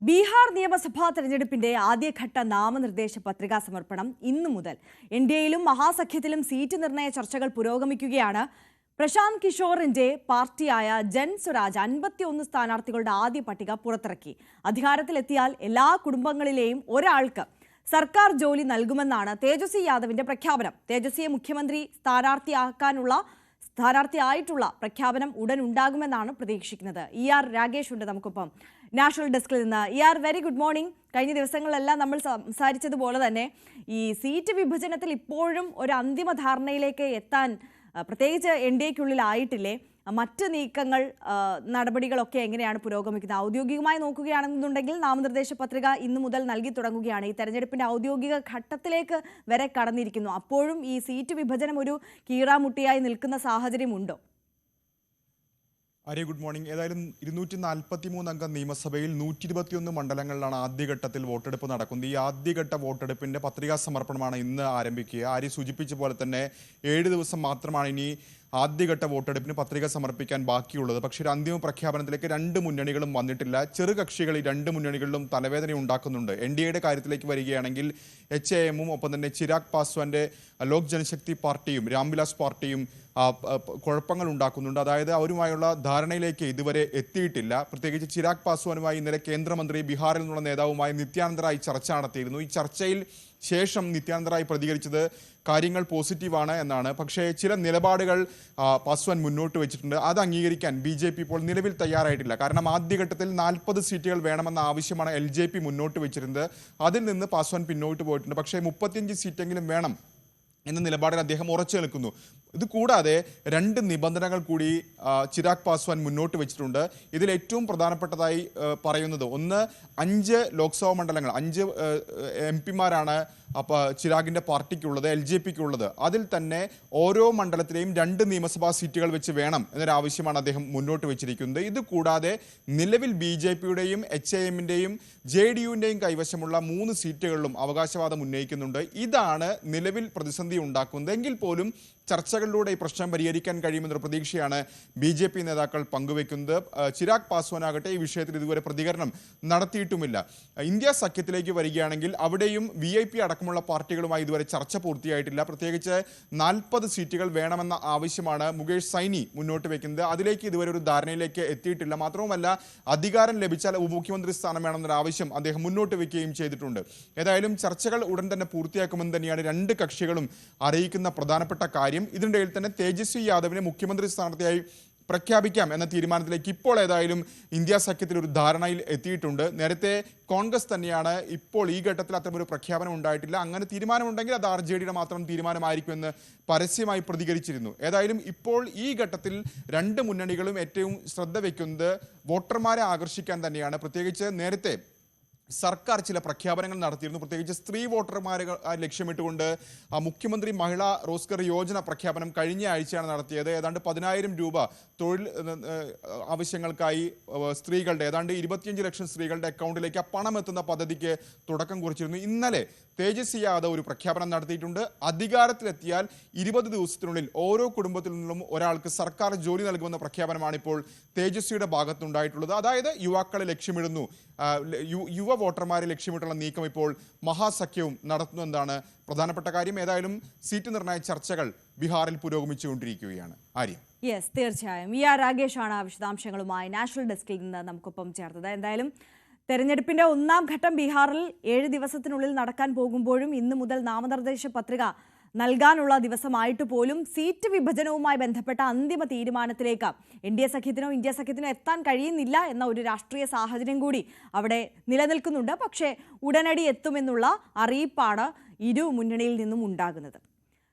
ബീഹാർ നിയമസഭാ തെരഞ്ഞെടുപ്പിന്റെ ആദ്യഘട്ട നാമനിർദ്ദേശ പത്രികാ സമർപ്പണം ഇന്നു മുതൽ എൻഡിഎയിലും മഹാസഖ്യത്തിലും സീറ്റ് നിർണയ ചർച്ചകൾ പുരോഗമിക്കുകയാണ്. പ്രശാന്ത് കിഷോറിന്റെ പാർട്ടിയായ ജൻ സ്വരാജ് 51 സ്ഥാനാർത്ഥികളുടെ ആദ്യ പട്ടിക പുറത്തിറക്കി. അധികാരത്തിലെത്തിയാൽ എല്ലാ കുടുംബങ്ങളിലെയും ഒരാൾക്ക് സർക്കാർ ജോലി നൽകുമെന്നാണ് തേജസ്വി യാദവിന്റെ പ്രഖ്യാപനം. തേജസ്വിയെ മുഖ്യമന്ത്രി സ്ഥാനാർത്ഥിയായിട്ടുള്ള പ്രഖ്യാപനം ഉടൻ ഉണ്ടാകുമെന്നാണ് പ്രതീക്ഷിക്കുന്നത്. ER രാഗേഷ് ഉണ്ട് നമുക്കൊപ്പം നാഷണൽ ഡെസ്കിൽ നിന്ന്. ER very good morning. കഴിഞ്ഞ ദിവസങ്ങളിലെല്ലാം നമ്മൾ സംസാരിച്ചതുപോലെ തന്നെ ഈ സീറ്റ് വിഭജനത്തിൽ ഇപ്പോഴും ഒരു അന്തിമ ധാരണയിലേക്ക് എത്താൻ പ്രത്യേകിച്ച് NDAയ്ക്കുള്ളിലായിട്ടില്ലേ? മറ്റ് നീക്കങ്ങൾ നടപടികളൊക്കെ എങ്ങനെയാണ് പുരോഗമിക്കുന്നത്? ഔദ്യോഗികമായി നോക്കുകയാണെന്നുണ്ടെങ്കിൽ നാമനിർദ്ദേശ പത്രിക ഇന്നു മുതൽ നൽകി തുടങ്ങുകയാണ്. ഈ തെരഞ്ഞെടുപ്പിന്റെ ഔദ്യോഗിക ഘട്ടത്തിലേക്ക് വരെ കടന്നിരിക്കുന്നു. അപ്പോഴും ഈ സീറ്റ് വിഭജനം ഒരു കീറാമുട്ടിയായി നിൽക്കുന്ന സാഹചര്യമുണ്ടോ? Good morning. ഏതായാലും 243 അംഗ നിയമസഭയിൽ 121 മണ്ഡലങ്ങളിലാണ് ആദ്യഘട്ടത്തിൽ വോട്ടെടുപ്പ് നടക്കുന്നത്. ഈ ആദ്യഘട്ട വോട്ടെടുപ്പിന്റെ പത്രികാ സമർപ്പണമാണ് ഇന്ന് ആരംഭിക്കുക. ആര്യ സൂചിപ്പിച്ച പോലെ തന്നെ 7 ദിവസം മാത്രമാണ് ഇനി ആദ്യഘട്ട വോട്ടെടുപ്പിന് പത്രിക സമർപ്പിക്കാൻ ബാക്കിയുള്ളത്. പക്ഷേ ഒരു അന്തിമ പ്രഖ്യാപനത്തിലേക്ക് രണ്ട് മുന്നണികളും വന്നിട്ടില്ല. ചെറുകക്ഷികൾ ഈ രണ്ട് മുന്നണികളിലും തലവേദന ഉണ്ടാക്കുന്നുണ്ട്. NDAയുടെ കാര്യത്തിലേക്ക് വരികയാണെങ്കിൽ HAM-ഉം ഒപ്പം തന്നെ ചിരാഗ് പാസ്വാന്റെ ലോക് ജനശക്തി പാർട്ടിയും രാംവിലാസ് പാർട്ടിയും കുഴപ്പങ്ങൾ ഉണ്ടാക്കുന്നുണ്ട്. അതായത് അവരുമായുള്ള ധാരണയിലേക്ക് ഇതുവരെ എത്തിയിട്ടില്ല. പ്രത്യേകിച്ച് ചിരാഗ് പാസ്വാനുമായി ഇന്നലെ കേന്ദ്രമന്ത്രി ബീഹാറിൽ നിന്നുള്ള നേതാവുമായി നിത്യാനന്ദ റായ് ചർച്ച നടത്തിയിരുന്നു. ഈ ചർച്ചയിൽ ശേഷം നിത്യാനന്ദ റായ് പ്രതികരിച്ചത് കാര്യങ്ങൾ പോസിറ്റീവാണ് എന്നാണ്. പക്ഷേ ചില നിലപാടുകൾ പാസ്വാൻ മുന്നോട്ട് വെച്ചിട്ടുണ്ട്. അത് അംഗീകരിക്കാൻ BJP ഇപ്പോൾ നിലവിൽ തയ്യാറായിട്ടില്ല. കാരണം ആദ്യഘട്ടത്തിൽ 40 സീറ്റുകൾ വേണമെന്ന ആവശ്യമാണ് LJP മുന്നോട്ട് വെച്ചിരുന്നത്. അതിൽ നിന്ന് പാസ്വാൻ പിന്നോട്ട് പോയിട്ടുണ്ട്. പക്ഷേ 35 സീറ്റെങ്കിലും വേണം എന്ന നിലപാടിൽ അദ്ദേഹം ഉറച്ചു നിൽക്കുന്നു. ഇത് കൂടാതെ 2 നിബന്ധനകൾ കൂടി ചിരാഗ് പാസ്വാൻ മുന്നോട്ട് വെച്ചിട്ടുണ്ട്. ഇതിൽ ഏറ്റവും പ്രധാനപ്പെട്ടതായി പറയുന്നത് ഒന്ന്, 5 ലോക്സഭാ മണ്ഡലങ്ങൾ 5 MP-മാരാണ് അപ്പോൾ ചിരാഗിൻ്റെ പാർട്ടിക്കുള്ളത്, LJPക്കുള്ളത്. അതിൽ തന്നെ ഓരോ മണ്ഡലത്തിലെയും 2 നിയമസഭാ സീറ്റുകൾ വെച്ച് വേണം എന്നൊരാവശ്യമാണ് അദ്ദേഹം മുന്നോട്ട് വെച്ചിരിക്കുന്നത്. ഇത് കൂടാതെ നിലവിൽ BJPയുടെയും HAM-ൻ്റെയും JDU-ൻ്റെയും കൈവശമുള്ള 3 സീറ്റുകളിലും അവകാശവാദം ഉന്നയിക്കുന്നുണ്ട്. ഇതാണ് നിലവിൽ പ്രതിസന്ധി ഉണ്ടാക്കുന്നത്. എങ്കിൽ പോലും ചർച്ചകളിലൂടെ ഈ പ്രശ്നം പരിഹരിക്കാൻ കഴിയുമെന്നൊരു പ്രതീക്ഷയാണ് BJP നേതാക്കൾ പങ്കുവെക്കുന്നത്. ചിരാഗ് പാസ്വാനാകട്ടെ ഈ വിഷയത്തിൽ ഇതുവരെ പ്രതികരണം നടത്തിയിട്ടുമില്ല. ഇന്ത്യ സഖ്യത്തിലേക്ക് വരികയാണെങ്കിൽ അവിടെയും VIP അടക്കമുള്ള പാർട്ടികളുമായി ഇതുവരെ ചർച്ച പൂർത്തിയായിട്ടില്ല. പ്രത്യേകിച്ച് 40 സീറ്റുകൾ വേണമെന്ന ആവശ്യമാണ് മുകേഷ് സൈനി മുന്നോട്ട് വെക്കുന്നത്. അതിലേക്ക് ഇതുവരെ ഒരു ധാരണയിലേക്ക് എത്തിയിട്ടില്ല. മാത്രവുമല്ല അധികാരം ലഭിച്ചാൽ ഉപമുഖ്യമന്ത്രി സ്ഥാനം വേണമെന്നൊരു ആവശ്യം അദ്ദേഹം മുന്നോട്ട് വെക്കുകയും ചെയ്തിട്ടുണ്ട്. ഏതായാലും ചർച്ചകൾ ഉടൻ തന്നെ പൂർത്തിയാക്കുമെന്ന് തന്നെയാണ് 2 കക്ഷികളും അറിയിക്കുന്ന പ്രധാനപ്പെട്ട കാര്യം. ഇതിനിടയിൽ തന്നെ തേജസ്വി യാദവിനെ മുഖ്യമന്ത്രി സ്ഥാനാർത്ഥിയായി പ്രഖ്യാപിക്കാം എന്ന തീരുമാനത്തിലേക്ക് ഇപ്പോൾ ഏതായാലും ഇന്ത്യ സഖ്യത്തിൽ ഒരു ധാരണയിൽ എത്തിയിട്ടുണ്ട്. നേരത്തെ കോൺഗ്രസ് തന്നെയാണ് ഇപ്പോൾ ഈ ഘട്ടത്തിൽ അത്തരമൊരു പ്രഖ്യാപനം ഉണ്ടായിട്ടില്ല. അങ്ങനെ തീരുമാനമുണ്ടെങ്കിൽ അത് RJDയുടെ മാത്രം തീരുമാനമായിരിക്കുമെന്ന് പരസ്യമായി പ്രതികരിച്ചിരുന്നു. ഏതായാലും ഇപ്പോൾ ഈ ഘട്ടത്തിൽ 2 മുന്നണികളും ഏറ്റവും ശ്രദ്ധ വയ്ക്കുന്നത് വോട്ടർമാരെ ആകർഷിക്കാൻ തന്നെയാണ്. പ്രത്യേകിച്ച് നേരത്തെ സർക്കാർ ചില പ്രഖ്യാപനങ്ങൾ നടത്തിയിരുന്നു. പ്രത്യേകിച്ച് സ്ത്രീ വോട്ടർമാരെ ലക്ഷ്യമിട്ടുകൊണ്ട് മുഖ്യമന്ത്രി മഹിളാ റോസ്ഗർ യോജന പ്രഖ്യാപനം കഴിഞ്ഞ ആഴ്ചയാണ് നടത്തിയത്. ഏതാണ്ട് 10,000 രൂപ തൊഴിൽ ആവശ്യങ്ങൾക്കായി സ്ത്രീകളുടെ ഏതാണ്ട് 25 ലക്ഷം സ്ത്രീകളുടെ അക്കൗണ്ടിലേക്ക് ആ പണം എത്തുന്ന പദ്ധതിക്ക് തുടക്കം കുറിച്ചിരുന്നു. ഇന്നലെ തേജസ്വി യാദവ് ഒരു പ്രഖ്യാപനം നടത്തിയിട്ടുണ്ട്. അധികാരത്തിലെത്തിയാൽ 20 ദിവസത്തിനുള്ളിൽ ഓരോ കുടുംബത്തിൽ നിന്നും ഒരാൾക്ക് സർക്കാർ ജോലി നൽകുമെന്ന പ്രഖ്യാപനമാണ് ഇപ്പോൾ തേജസ്വിയുടെ ഭാഗത്തുണ്ടായിട്ടുള്ളത്. അതായത് യുവാക്കളെ ലക്ഷ്യമിടുന്നു, യുവ വോട്ടർമാരെ ലക്ഷ്യമിട്ടുള്ള നീക്കം ഇപ്പോൾ മഹാസഖ്യവും നടത്തുന്നതെന്നാണ് പ്രധാനപ്പെട്ട കാര്യം. ഏതായാലും സീറ്റ് നിർണയ ചർച്ചകൾ ബീഹാറിൽ പുരോഗമിച്ചുകൊണ്ടിരിക്കുകയാണ്. ആര്യ. യെസ്, തീർച്ചയായും. ER രാഗേഷാണ് വിശദാംശങ്ങളുമായി നാഷണൽ ഡെസ്കിൽ നിന്ന് നമുക്കൊപ്പം ചേർത്തത്. എന്തായാലും തെരഞ്ഞെടുപ്പിന്റെ 1ാം ഘട്ടം ബീഹാറിൽ 7 ദിവസത്തിനുള്ളിൽ നടക്കാൻ പോകുമ്പോഴും ഇന്നു മുതൽ നാമനിർദ്ദേശ പത്രിക നൽകാനുള്ള ദിവസമായിട്ട് പോലും സീറ്റ് വിഭജനവുമായി ബന്ധപ്പെട്ട അന്തിമ തീരുമാനത്തിലേക്ക് NDA സഖ്യത്തിനോ ഇന്ത്യ സഖ്യത്തിനോ എത്താൻ കഴിയുന്നില്ല എന്ന ഒരു രാഷ്ട്രീയ സാഹചര്യം കൂടി അവിടെ നിലനിൽക്കുന്നുണ്ട്. പക്ഷേ ഉടനടി എത്തുമെന്നുള്ള അറിയിപ്പാണ് ഇരു മുന്നണിയിൽ നിന്നും ഉണ്ടാകുന്നത്.